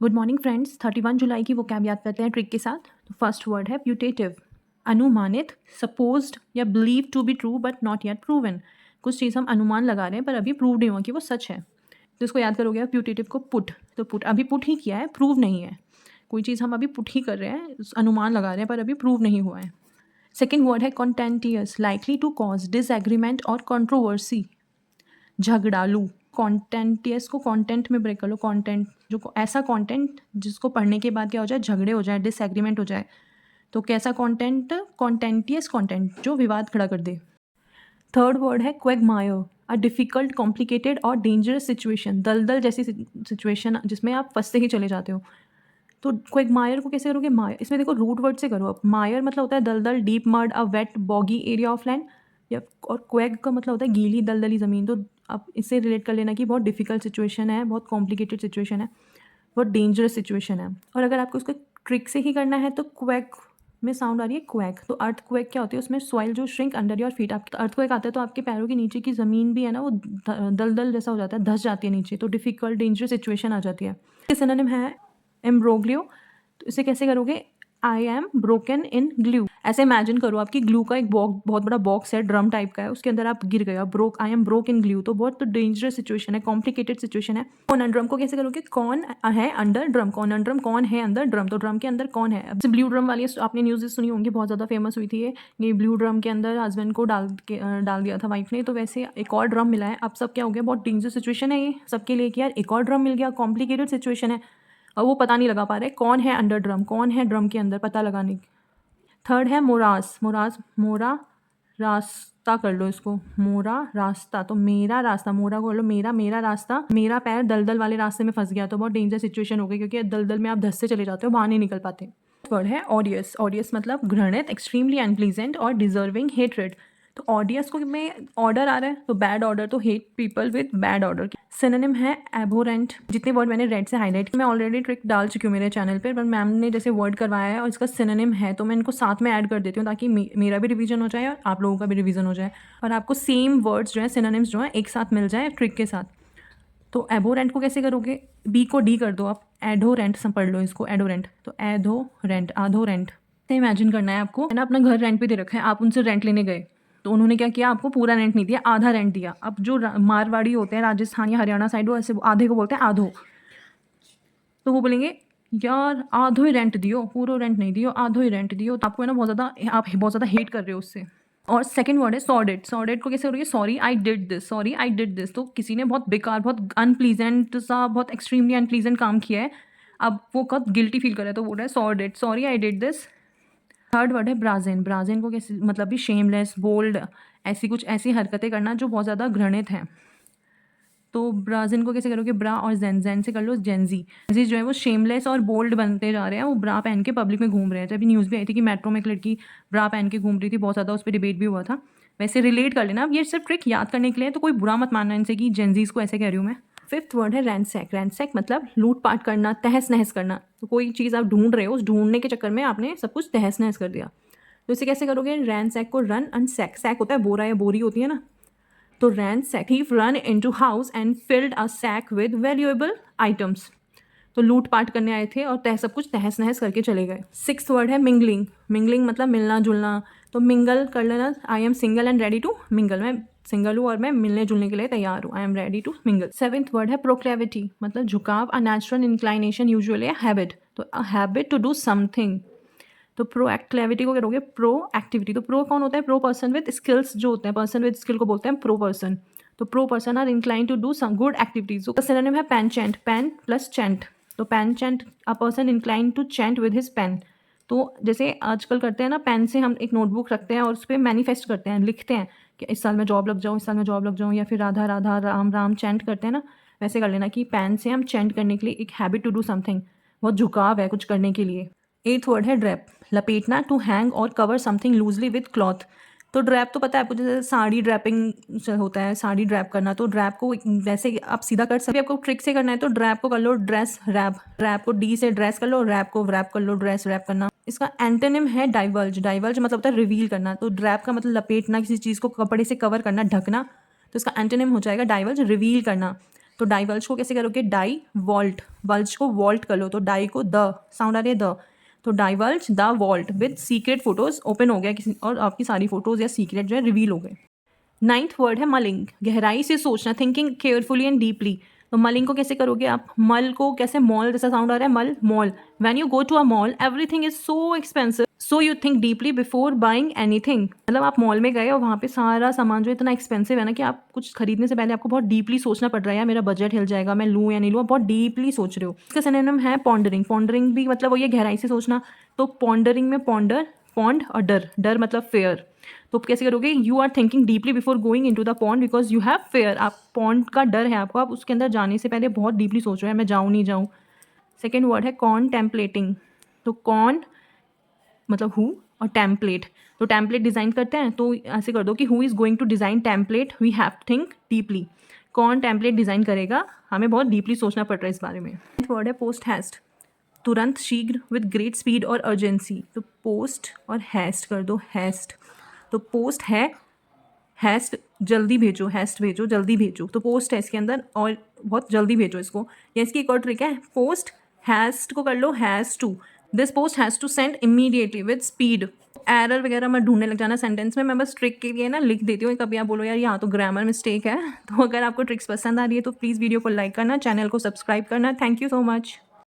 Good morning friends. 31 जुलाई की वो cab याद करते हैं ट्रिक के साथ। तो फर्स्ट वर्ड है प्यूटेटिव, अनुमानित, सपोज्ड या believe to be true but not yet proven. कुछ चीज़ हम अनुमान लगा रहे हैं पर अभी प्रूव नहीं हुआ कि वो सच है, तो इसको याद करोगे आप प्यूटेटिव को। पुट, तो पुट अभी पुट ही किया है, प्रूव नहीं है। कोई चीज़ हम अभी पुट ही कर रहे हैं, अनुमान लगा रहे हैं पर अभी प्रूव नहीं हुआ है। सेकेंड वर्ड है कॉन्टेंटियस, लाइकली टू कॉज डिसएग्रीमेंट और कंट्रोवर्सी, झगड़ालू। कॉन्टेंटियस को कंटेंट में ब्रेक कर लो। कंटेंट जो ऐसा कंटेंट जिसको पढ़ने के बाद क्या हो जाए, झगड़े हो जाए, डिसएग्रीमेंट हो जाए। तो कैसा कंटेंट? कॉन्टेंटियस कंटेंट जो विवाद खड़ा कर दे। थर्ड वर्ड है क्वेगमायर, अ डिफ़िकल्ट, कॉम्प्लिकेटेड और डेंजरस सिचुएशन, दलदल जैसी सिचुएशन जिसमें आप फंसते ही चले जाते हो। तो क्वेगमायर को कैसे करोगे? मायर, इसमें देखो रूट वर्ड से करो अब। मायर मतलब होता है दलदल, deep mud, a wet boggy area of land. या और क्वेग का मतलब होता है गीली दलदली ज़मीन। तो अब इससे रिलेट कर लेना कि बहुत डिफ़िकल्ट सिचुएशन है, बहुत कॉम्प्लिकेटेड सिचुएशन है, बहुत डेंजरस सिचुएशन है। और अगर आपको इसको ट्रिक से ही करना है तो क्वेग में साउंड आ रही है क्वेग। तो अर्थ क्वेग क्या होती है? उसमें सॉइल जो श्रिंक अंडर योर फीट। आप अर्थ क्वेग आता है तो आपके पैरों के नीचे की ज़मीन भी है ना, वो दलदल जैसा हो जाता है, धंस जाती है नीचे। तो डिफ़िकल्ट डेंजरस सिचुएशन आ जाती है। सिनोनिम है एम्ब्रोग्लियो। तो इसे कैसे करोगे? I am broken in glue. ऐसे इमेजिन करो आपकी ग्लू का एक बहुत बड़ा बॉक्स है, ड्रम टाइप का है, उसके अंदर आप गिर गए। Broke, I am broke in glue. तो बहुत डेंजरस सिचुएशन है, कॉम्प्लिकेटेड सिचुएशन है। कॉनंड्रम को कैसे करोगे? कौन है अंडर ड्रम। कॉनंड्रम, कौन है अंदर ड्रम। तो ड्रम के अंदर कौन है? अब ब्लू ड्रम वाली आपने न्यूज़ सुनी होंगी, बहुत ज़्यादा फेमस हुई थी ये ब्लू ड्रम के अंदर हस्बैंड को डाल दिया था वाइफ ने। तो वैसे एक और ड्रम मिला है। अब सब क्या हो गया, बहुत डेंजरस सिचुएशन है ये सबके लिए कि यार एक और ड्रम मिल गया, कॉम्प्लिकेटेड सिचुएशन है और वो पता नहीं लगा पा रहे कौन है अंडर ड्रम, कौन है ड्रम के अंदर, पता लगाने की। थर्ड है मोरास। मोरास, मोरा रास्ता कर लो इसको, मोरा रास्ता। तो मेरा रास्ता, मोरा को कर लो मेरा रास्ता। मेरा पैर दलदल वाले रास्ते में फंस गया तो बहुत डेंजर सिचुएशन हो गई, क्योंकि दलदल में आप धंसते चले जाते हो, बाहर नहीं निकल पाते। वर्ड है ऑडियस। ऑडियस मतलब घृणित, एक्सट्रीमली अनप्लीजेंट और डिजर्विंग हेट्रेड। तो ऑडियस को में ऑर्डर आ रहा है तो बैड ऑर्डर, तो hate people with bad order. Synonym है एबोरेंट। जितने वर्ड मैंने रेड से हाईलाइट, मैं ऑलरेडी ट्रिक डाल चुकी हूँ मेरे चैनल पर मैम ने जैसे वर्ड करवाया है और इसका सिनोनिम है तो मैं इनको साथ में ऐड कर देती हूँ ताकि मेरा भी रिवीजन हो जाए और आप लोगों का भी रिवीजन हो जाए और आपको सेम वर्ड्स जो है, सिनोनिम्स जो है, एक साथ मिल जाए ट्रिक के साथ। तो एबोरेंट को कैसे करोगे? बी को डी कर दो आप, एडोरेंट पढ़ लो इसको, एडोरेंट। तो एडोरेंट, आधो रेंट से इमेजिन करना है आपको, है ना, अपना घर रेंट पे दे रखा है, आप उनसे रेंट लेने गए तो उन्होंने क्या किया, आपको पूरा रेंट नहीं दिया, आधा रेंट दिया। अब जो मारवाड़ी होते हैं राजस्थान या हरियाणा साइड, वो ऐसे आधे को बोलते हैं आधो। तो वो बोलेंगे यार आधो ही रेंट दियो, पूरा रेंट नहीं दियो, आधो ही रेंट दियो। तो आपको है ना आप बहुत ज़्यादा हेट कर रहे हो उससे। और सेकंड वर्ड है सॉर्डेड। सॉर्डेड को कैसे करोगे? Sorry I did this, sorry I did this. तो किसी ने बहुत बेकार, बहुत अनप्लीजेंट सा, बहुत एक्सट्रीमली अनप्लीजेंट काम किया है, अब वो कब गिल्टी फील कर रहा है तो बोल रहा है सॉर्डेड, sorry I did this. Third word है ब्राज़िन। ब्राज़िन को कैसे मतलब भी शेमलेस, बोल्ड, ऐसी हरकतें करना जो बहुत ज़्यादा घृणित हैं। तो ब्राज़िन को कैसे करोगे? ब्रा और जैन से कर लो जेंजी। जेंजी जो है वो शेमलेस और बोल्ड बनते जा रहे हैं, वो ब्रा पहन के पब्लिक में घूम रहे हैं। जब न्यूज़ भी आई थी कि मेट्रो में एक लड़की ब्रा पहन के घूम रही थी, बहुत ज़्यादा उस पर डिबेट भी हुआ था। वैसे रिलेट कर लेना। अब ये सिर्फ ट्रिक याद करने के लिए, तो कोई बुरा मत मानना इनसे कि जेंजीज को ऐसे कह रही हूँ मैं। फिफ्थ वर्ड है रैंसैक। रैंसैक मतलब लूट पाट करना, तहस नहस करना। तो कोई चीज़ आप ढूंढ रहे हो, उस ढूंढने के चक्कर में आपने सब कुछ तहस नहस कर दिया। तो इसे कैसे करोगे? रैंसैक को रन अनसैक। सैक होता है बोरा या बोरी होती है ना, तो ransack, thief run into house and filled a sack with valuable items। तो लूट पाट करने आए थे और सब कुछ तहस नहस करके चले गए। सिक्स्थ वर्ड है मिंगलिंग। मिंगलिंग मतलब मिलना जुलना। तो मिंगल कर लेना, I am single and ready to mingle. मैं सिंगल हूँ और मैं मिलने जुलने के लिए तैयार हूँ, I am ready to mingle. Seventh word है प्रोक्लेविटी, मतलब झुकाव, a natural inclination, usually a habit. तो a habit to do something. तो प्रो एक्टिविटी को करोगे प्रो एक्टिविटी। तो प्रो कौन होता है? प्रो पर्सन विद स्किल्स जो होते हैं, पर्सन विद स्किल को बोलते हैं प्रो पर्सन। तो pro person are incline to do some good activities. तो सिनोनिम है पेनचेंट। Pen plus chant. तो penchant, a person incline to chant with his pen. तो जैसे आजकल करते हैं ना, पेन से हम एक नोटबुक रखते हैं और उस पर मैनिफेस्ट करते हैं, लिखते हैं कि इस साल में जॉब लग जाऊँ, इस साल में जॉब लग जाऊँ, या फिर राधा राधा राम राम चेंट करते हैं ना, वैसे कर लेना कि पेन से हम चेंट करने के लिए एक हैबिट टू डू समथिंग, बहुत झुकाव है कुछ करने के लिए। एथ वर्ड है ड्रैप। लपेटना, टू हैंग और cover something loosely with cloth. तो ड्रैप तो पता है आपको, जैसे साड़ी ड्रैपिंग से होता है, साड़ी ड्रैप करना। तो ड्रैप को वैसे आप सीधा कर सकते, आपको ट्रिक से करना है तो ड्रैप को कर लो ड्रेस रैप। ड्रैप को डी से ड्रेस कर लो, रैप को रैप कर लो ड्रेस रैप करना। इसका एंटोनिम है डाइवर्ज। डाइवर्ज मतलब होता है रिवील करना। तो ड्रैप का मतलब लपेटना, किसी चीज़ को कपड़े से कवर करना, ढकना। तो इसका एंटोनिम हो जाएगा डाइवर्ज, रिवील करना। तो डाइवल्ज को कैसे करोगे, डाई वॉल्ट, वल्ज को वॉल्ट कर लो, तो डाई को द साउंड आ रही है द, तो divulge the vault with secret photos, open हो गया किसी और आपकी सारी फोटोज या सीक्रेट जो है रिवील हो गए। 9th वर्ड है मलिंग, गहराई से सोचना, थिंकिंग केयरफुली एंड डीपली। तो मलिंग को कैसे करोगे आप, मल को कैसे, मॉल जैसा साउंड आ रहा है, मल mall, when you go to a mall everything is so expensive so you think deeply before buying anything. मतलब आप मॉल में गए और वहाँ पे सारा सामान जो इतना एक्सपेंसिव है ना कि आप कुछ खरीदने से पहले आपको बहुत डीपली सोचना पड़ रहा है, यार मेरा बजट हिल जाएगा, मैं लूँ या नहीं लूँ, आप बहुत डीपली सोच रहे हो। इसका सिनोनिम है पॉन्डरिंग, पॉन्डरिंग भी मतलब वही है गहराई से सोचना, तो पॉन्डरिंग में पॉन्डर, पॉन्ड और डर, डर मतलब फेयर, तो कैसे करोगे, you are thinking deeply before going into the pond because you have fear, आप पॉन्ड का डर है आपको, आप उसके अंदर जाने से पहले बहुत डीपली सोच रहे हैं मैं जाऊँ नहीं जाऊँ। सेकेंड वर्ड है कॉन्टेम्पलेटिंग, तो कॉन मतलब हु और टेम्पलेट, तो टेम्पलेट डिज़ाइन करते हैं तो ऐसे कर दो कि who is going to design template, we have think deeply, कौन टेम्पलेट डिज़ाइन करेगा, हमें बहुत डीपली सोचना पड़ रहा है इस बारे में। वर्ड है पोस्ट हैस्ट, तुरंत, शीघ्र, विद ग्रेट स्पीड और अर्जेंसी, तो पोस्ट और हैस्ट कर दो, हैस्ट, तो पोस्ट है, हैस्ट जल्दी भेजो, हैस्ट भेजो जल्दी भेजो, तो पोस्ट है इसके अंदर और बहुत जल्दी भेजो इसको। या इसकी एक और ट्रिक है, पोस्ट हैस्ट को कर लो has to, this post has to send immediately with speed. Error वगैरह मत ढूंढने लग जाना सेंटेंस में, मैं बस ट्रिक के लिए ना लिख देती हूँ, कभी आप बोलो यार यहाँ तो ग्रामर मिस्टेक है। तो अगर आपको ट्रिक्स पसंद आ रही है तो प्लीज़ वीडियो को लाइक करना, चैनल को सब्सक्राइब करना। Thank you so much.